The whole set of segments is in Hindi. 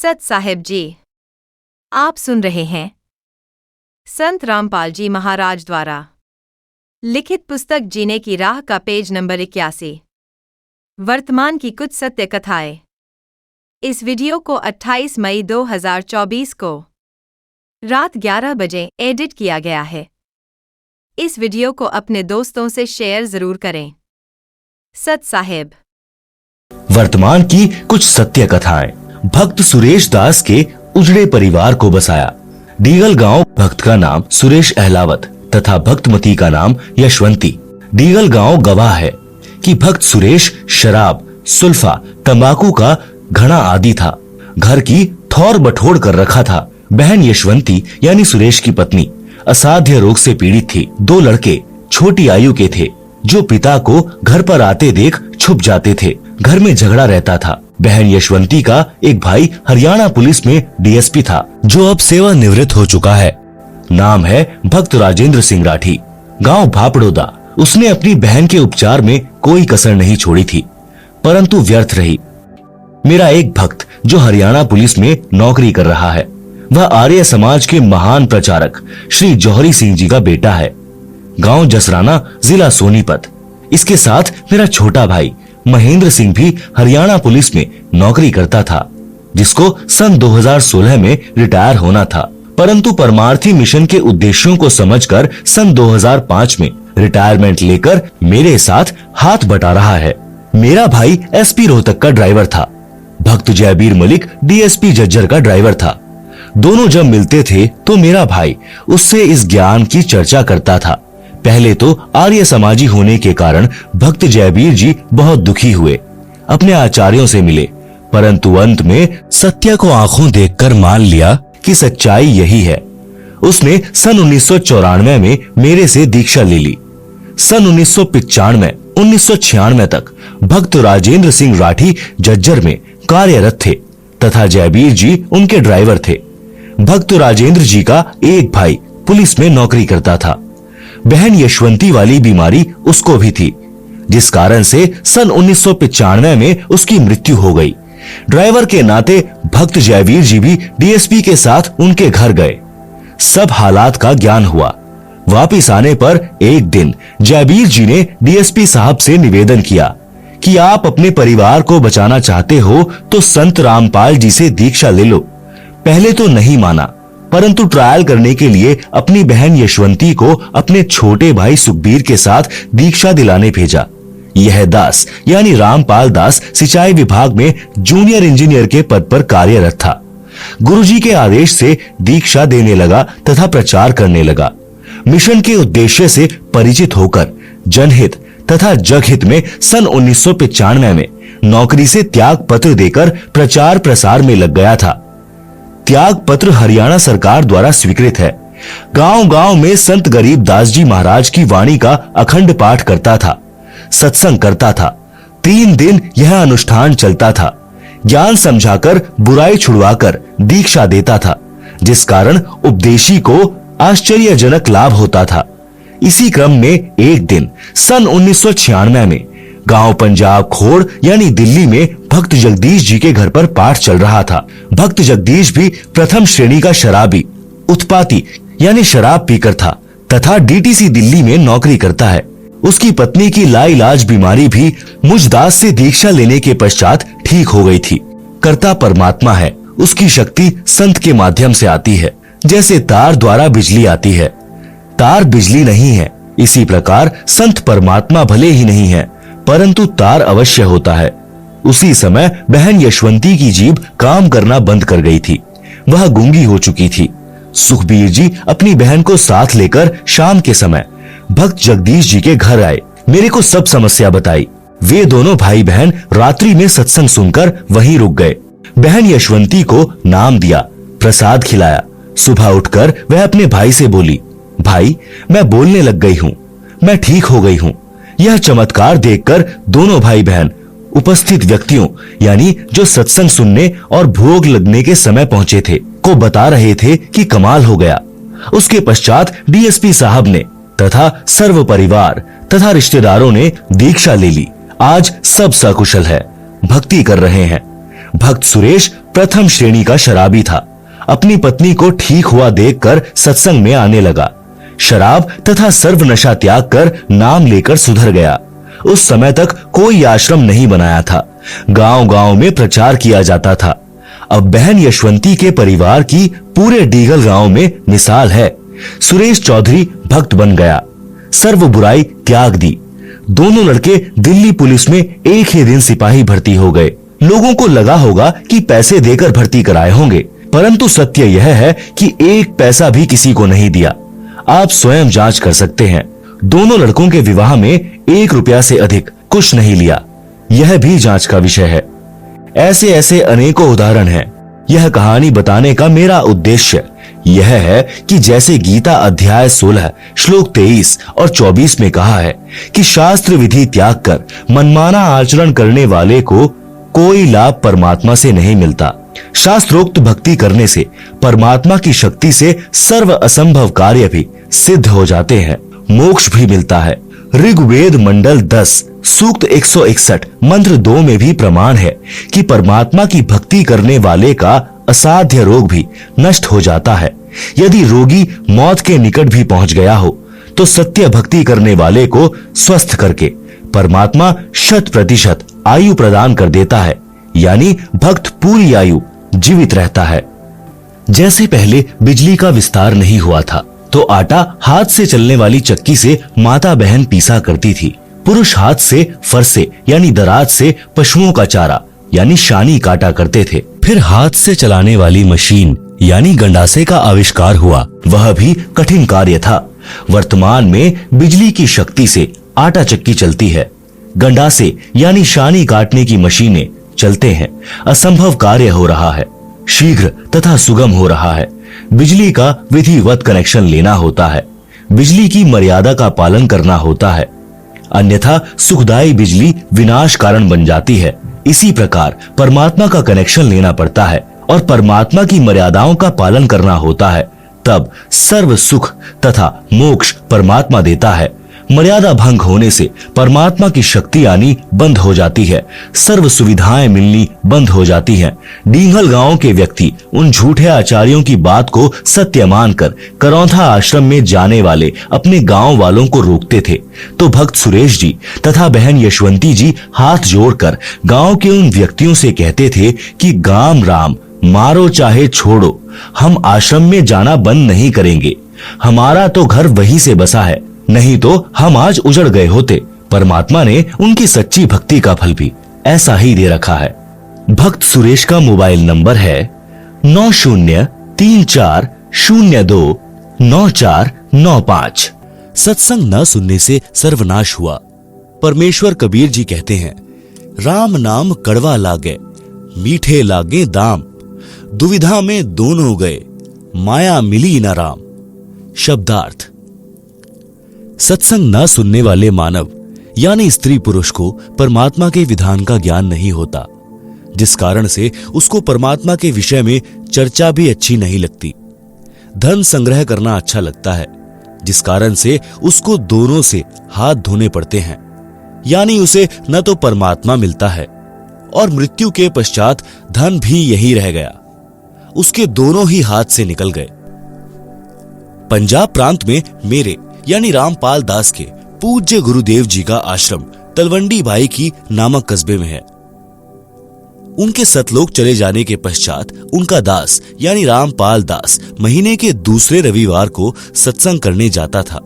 सत साहिब जी, आप सुन रहे हैं संत रामपाल जी महाराज द्वारा लिखित पुस्तक जीने की राह का पेज नंबर 81। वर्तमान की कुछ सत्य कथाएं। इस वीडियो को 28 मई 2024 को रात 11 बजे एडिट किया गया है। इस वीडियो को अपने दोस्तों से शेयर जरूर करें। सत साहिब। वर्तमान की कुछ सत्य कथाएं। भक्त सुरेश दास के उजड़े परिवार को बसाया। डीगल गांव भक्त का नाम सुरेश अहलावत तथा भक्तमती का नाम यशवंती। डीगल गांव गवाह है कि भक्त सुरेश शराब, सुल्फा, तंबाकू का घड़ा आदि था। घर की थौर बठोड़ कर रखा था। बहन यशवंती यानी सुरेश की पत्नी असाध्य रोग से पीड़ित थी। 2 लड़के छोटी आयु के थे जो पिता को घर पर आते देख छुप जाते थे। घर में झगड़ा रहता था। बहन यशवंती का एक भाई हरियाणा पुलिस में डीएसपी था जो अब सेवानिवृत्त हो चुका है। नाम है भक्त राजेंद्र सिंह राठी। गांव भापड़ोदा। उसने अपनी बहन के उपचार में कोई कसर नहीं छोड़ी थी, परंतु व्यर्थ रही। मेरा एक भक्त जो हरियाणा पुलिस में नौकरी कर रहा है, वह आर्य समाज के महान प्रचारक श्री जौहरी सिंह जी का बेटा है। गांव जसराना, जिला सोनीपत। इसके साथ मेरा छोटा भाई महेंद्र सिंह भी हरियाणा पुलिस में नौकरी करता था, जिसको सन 2016 में रिटायर होना था, परंतु परमार्थी मिशन के उद्देश्यों को समझकर सन 2005 में रिटायरमेंट लेकर मेरे साथ हाथ बटा रहा है। मेरा भाई एसपी रोहतक का ड्राइवर था। भक्त जयबीर मलिक डीएसपी झज्जर का ड्राइवर था। दोनों जब मिलते थे तो मेरा भाई उससे इस ज्ञान की चर्चा करता था। पहले तो आर्य समाजी होने के कारण भक्त जयबीर जी बहुत दुखी हुए, अपने आचार्यों से मिले, परंतु अंत में सत्य को आंखों देखकर मान लिया कि सच्चाई यही है। उसने सन 1994 में मेरे से दीक्षा ले ली। सन 1995, 1996 तक भक्त राजेंद्र सिंह राठी झज्जर में कार्यरत थे तथा जयबीर जी उनके ड्राइवर थे। भक्त राजेंद्र जी का एक भाई पुलिस में नौकरी करता था। बहन यशवंती वाली बीमारी उसको भी थी, जिस कारण से सन 1995 में उसकी मृत्यु हो गई। ड्राइवर के नाते भक्त जयवीर जी भी डीएसपी के साथ उनके घर गए। सब हालात का ज्ञान हुआ। वापिस आने पर एक दिन जयवीर जी ने डीएसपी साहब से निवेदन किया कि आप अपने परिवार को बचाना चाहते हो तो संत रामपाल जी से दीक्षा ले लो। पहले तो नहीं माना, परंतु ट्रायल करने के लिए अपनी बहन यशवंती को अपने छोटे भाई सुखबीर के साथ दीक्षा दिलाने भेजा। यह दास यानी रामपाल दास सिंचाई विभाग में जूनियर इंजीनियर के पद पर कार्यरत था। गुरुजी के आदेश से दीक्षा देने लगा तथा प्रचार करने लगा। मिशन के उद्देश्य से परिचित होकर जनहित तथा जगहित में सन 1995 में नौकरी से त्याग पत्र देकर प्रचार प्रसार में लग गया था। त्याग पत्र हरियाणा सरकार द्वारा स्वीकृत है। गांव-गांव में संत गरीब दास जी महाराज की वाणी का अखंड पाठ करता था, सत्संग करता था। 3 दिन यह अनुष्ठान चलता था। ज्ञान समझाकर बुराई छुड़वाकर दीक्षा देता था, जिस कारण उपदेशी को आश्चर्यजनक लाभ होता था। इसी क्रम में एक दिन सन 1996 में गांव पंजाब खोड़ यानी दिल्ली में भक्त जगदीश जी के घर पर पाठ चल रहा था। भक्त जगदीश भी प्रथम श्रेणी का शराबी, उत्पाती यानी शराब पीकर था तथा डीटीसी दिल्ली में नौकरी करता है। उसकी पत्नी की लाइलाज बीमारी भी मुझ दास से दीक्षा लेने के पश्चात ठीक हो गई थी। कर्ता परमात्मा है। उसकी शक्ति संत के माध्यम से आती है, जैसे तार द्वारा बिजली आती है। तार बिजली नहीं है, इसी प्रकार संत परमात्मा भले ही नहीं है, परंतु तार अवश्य होता है। उसी समय बहन यशवंती की जीभ काम करना बंद कर गई थी। वह गूंगी हो चुकी थी। सुखबीर जी अपनी बहन को साथ लेकर शाम के समय भक्त जगदीश जी के घर आए। मेरे को सब समस्या बताई। वे दोनों भाई बहन रात्रि में सत्संग सुनकर वहीं रुक गए। बहन यशवंती को नाम दिया, प्रसाद खिलाया। सुबह उठकर वह अपने भाई से बोली, भाई मैं बोलने लग गई हूँ, मैं ठीक हो गई हूँ। यह चमत्कार देखकर दोनों भाई बहन उपस्थित व्यक्तियों यानी जो सत्संग सुनने और भोग लगने के समय पहुंचे थे को बता रहे थे कि कमाल हो गया। उसके पश्चात डीएसपी साहब ने तथा सर्व परिवार तथा रिश्तेदारों ने दीक्षा ले ली। आज सब सकुशल है, भक्ति कर रहे हैं। भक्त सुरेश प्रथम श्रेणी का शराबी था। अपनी पत्नी को ठीक हुआ देखकर सत्संग में आने लगा। शराब तथा सर्व नशा त्याग कर नाम लेकर सुधर गया। उस समय तक कोई आश्रम नहीं बनाया था। गांव-गांव में प्रचार किया जाता था। अब बहन यशवंती के परिवार की पूरे डीगल गांव में मिसाल है। सुरेश चौधरी भक्त बन गया, सर्व बुराई त्याग दी। दोनों लड़के दिल्ली पुलिस में एक ही दिन सिपाही भर्ती हो गए। लोगों को लगा होगा कि पैसे देकर भर्ती कराए होंगे, परंतु सत्य यह है कि एक पैसा भी किसी को नहीं दिया। आप स्वयं जांच कर सकते हैं। दोनों लड़कों के विवाह में 1 रुपया से अधिक कुछ नहीं लिया। यह भी जांच का विषय है। ऐसे ऐसे अनेकों उदाहरण हैं। यह कहानी बताने का मेरा उद्देश्य यह है कि जैसे गीता अध्याय 16 श्लोक 23 और 24 में कहा है कि शास्त्र विधि त्याग कर मनमाना आचरण करने वाले को कोई लाभ परमात्मा से नहीं मिलता। शास्त्रोक्त भक्ति करने से परमात्मा की शक्ति से सर्व असंभव कार्य भी सिद्ध हो जाते हैं, मोक्ष भी मिलता है। ऋग्वेद मंडल 10 सूक्त 161 मंत्र 2 में भी प्रमाण है कि परमात्मा की भक्ति करने वाले का असाध्य रोग भी नष्ट हो जाता है। यदि रोगी मौत के निकट भी पहुंच गया हो तो सत्य भक्ति करने वाले को स्वस्थ करके परमात्मा 100% आयु प्रदान कर देता है, यानी भक्त पूरी आयु जीवित रहता है। जैसे पहले बिजली का विस्तार नहीं हुआ था तो आटा हाथ से चलने वाली चक्की से माता बहन पीसा करती थी। पुरुष हाथ से फरसे यानी दराज से पशुओं का चारा यानी शानी काटा करते थे। फिर हाथ से चलाने वाली मशीन यानी गंडासे का आविष्कार हुआ। वह भी कठिन कार्य था। वर्तमान में बिजली की शक्ति से आटा चक्की चलती है। गंडासे यानी शानी काटने की मशीनें चलते हैं। असंभव कार्य हो रहा है, शीघ्र तथा सुगम हो रहा है। बिजली का विधिवत कनेक्शन लेना होता है। बिजली की मर्यादा का पालन करना होता है, अन्यथा सुखदायी बिजली विनाश कारण बन जाती है। इसी प्रकार परमात्मा का कनेक्शन लेना पड़ता है और परमात्मा की मर्यादाओं का पालन करना होता है, तब सर्व सुख तथा मोक्ष परमात्मा देता है। मर्यादा भंग होने से परमात्मा की शक्ति आनी बंद हो जाती है, सर्व सुविधाएं मिलनी बंद हो जाती हैं। डींगल गांव के व्यक्ति उन झूठे आचार्यों की बात को सत्य मानकर करौंथा आश्रम में जाने वाले अपने गांव वालों को रोकते थे, तो भक्त सुरेश जी तथा बहन यशवंती जी हाथ जोड़कर गांव के उन व्यक्तियों से कहते थे कि गाम राम मारो चाहे छोड़ो, हम आश्रम में जाना बंद नहीं करेंगे। हमारा तो घर वहीं से बसा है, नहीं तो हम आज उजड़ गए होते। परमात्मा ने उनकी सच्ची भक्ति का फल भी ऐसा ही दे रखा है। भक्त सुरेश का मोबाइल नंबर है 9034029495। सत्संग न सुनने से सर्वनाश हुआ। परमेश्वर कबीर जी कहते हैं, राम नाम कड़वा लागे, मीठे लागे दाम, दुविधा में दोनों गए, माया मिली न राम। शब्दार्थ: सत्संग न सुनने वाले मानव यानी स्त्री पुरुष को परमात्मा के विधान का ज्ञान नहीं होता, जिस कारण से उसको परमात्मा के विषय में चर्चा भी अच्छी नहीं लगती। धन संग्रह करना अच्छा लगता है, जिस कारण से उसको दोनों से हाथ धोने पड़ते हैं, यानी उसे न तो परमात्मा मिलता है और मृत्यु के पश्चात धन भी यही रह गया, उसके दोनों ही हाथ से निकल गए। पंजाब प्रांत में मेरे यानी रामपाल दास के पूज्य गुरुदेव जी का आश्रम तलवंडी भाई की नामक कस्बे में है। उनके सतलोक चले जाने के पश्चात उनका दास यानी रामपाल दास महीने के दूसरे रविवार को सत्संग करने जाता था।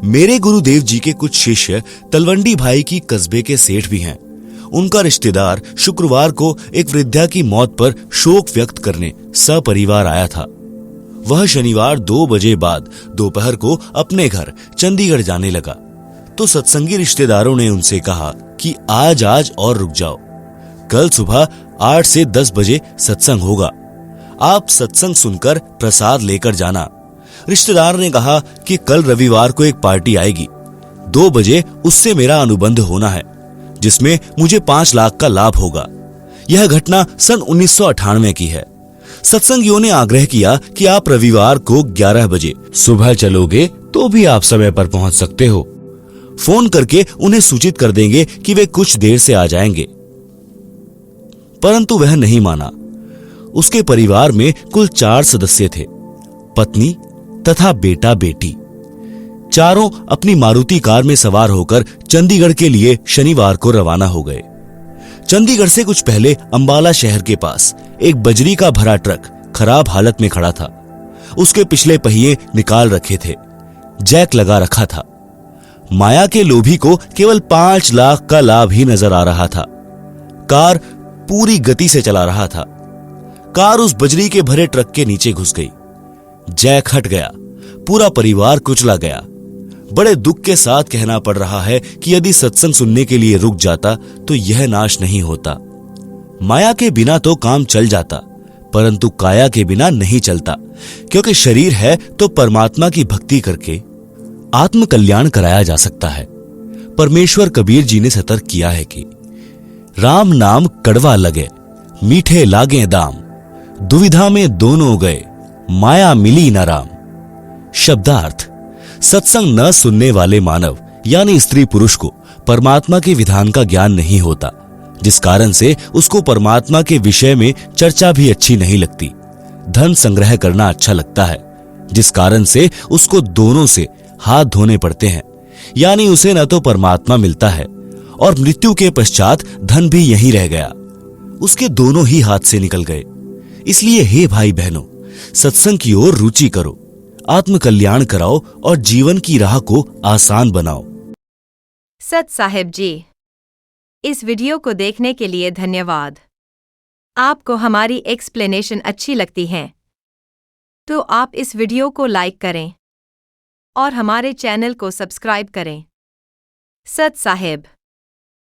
मेरे गुरुदेव जी के कुछ शिष्य तलवंडी भाई की कस्बे के सेठ भी हैं। उनका रिश्तेदार शुक्रवार को एक वृद्धा की मौत पर शोक व्यक्त करने सपरिवार आया था। वह शनिवार 2 बजे बाद दोपहर को अपने घर चंडीगढ़ जाने लगा, तो सत्संगी रिश्तेदारों ने उनसे कहा कि आज और रुक जाओ, कल सुबह 8 से 10 बजे सत्संग होगा, आप सत्संग सुनकर प्रसाद लेकर जाना। रिश्तेदार ने कहा कि कल रविवार को एक पार्टी आएगी, 2 बजे उससे मेरा अनुबंध होना है, जिसमें मुझे 5 लाख का लाभ होगा। यह घटना सन 1998 की है। सत्संगियों ने आग्रह किया कि आप रविवार को 11 बजे सुबह चलोगे तो भी आप समय पर पहुंच सकते हो। फोन करके उन्हें सूचित कर देंगे कि वे कुछ देर से आ जाएंगे। परंतु वह नहीं माना। उसके परिवार में कुल 4 सदस्य थे, पत्नी तथा बेटा बेटी। चारों अपनी मारुति कार में सवार होकर चंडीगढ़ के लिए शनिवार को रवाना हो गए। चंडीगढ़ से कुछ पहले अंबाला शहर के पास एक बजरी का भरा ट्रक खराब हालत में खड़ा था। उसके पिछले पहिए निकाल रखे थे, जैक लगा रखा था। माया के लोभी को केवल 5 लाख का लाभ ही नजर आ रहा था। कार पूरी गति से चला रहा था। कार उस बजरी के भरे ट्रक के नीचे घुस गई। जैक हट गया, पूरा परिवार कुचला गया। बड़े दुख के साथ कहना पड़ रहा है कि यदि सत्संग सुनने के लिए रुक जाता तो यह नाश नहीं होता। माया के बिना तो काम चल जाता, परंतु काया के बिना नहीं चलता, क्योंकि शरीर है तो परमात्मा की भक्ति करके आत्म कल्याण कराया जा सकता है। परमेश्वर कबीर जी ने सतर्क किया है कि राम नाम कड़वा लगे, मीठे लागे दाम, दुविधा में दोनों गए, माया मिली न राम। शब्दार्थ: सत्संग न सुनने वाले मानव यानी स्त्री पुरुष को परमात्मा के विधान का ज्ञान नहीं होता, जिस कारण से उसको परमात्मा के विषय में चर्चा भी अच्छी नहीं लगती। धन संग्रह करना अच्छा लगता है, जिस कारण से उसको दोनों से हाथ धोने पड़ते हैं, यानी उसे न तो परमात्मा मिलता है और मृत्यु के पश्चात धन भी यहीं रह गया, उसके दोनों ही हाथ से निकल गए। इसलिए हे भाई बहनों, सत्संग की ओर रुचि करो, आत्म कल्याण कराओ और जीवन की राह को आसान बनाओ। सत साहिब जी, इस वीडियो को देखने के लिए धन्यवाद। आपको हमारी एक्सप्लेनेशन अच्छी लगती है तो आप इस वीडियो को लाइक करें और हमारे चैनल को सब्सक्राइब करें। सत साहिब।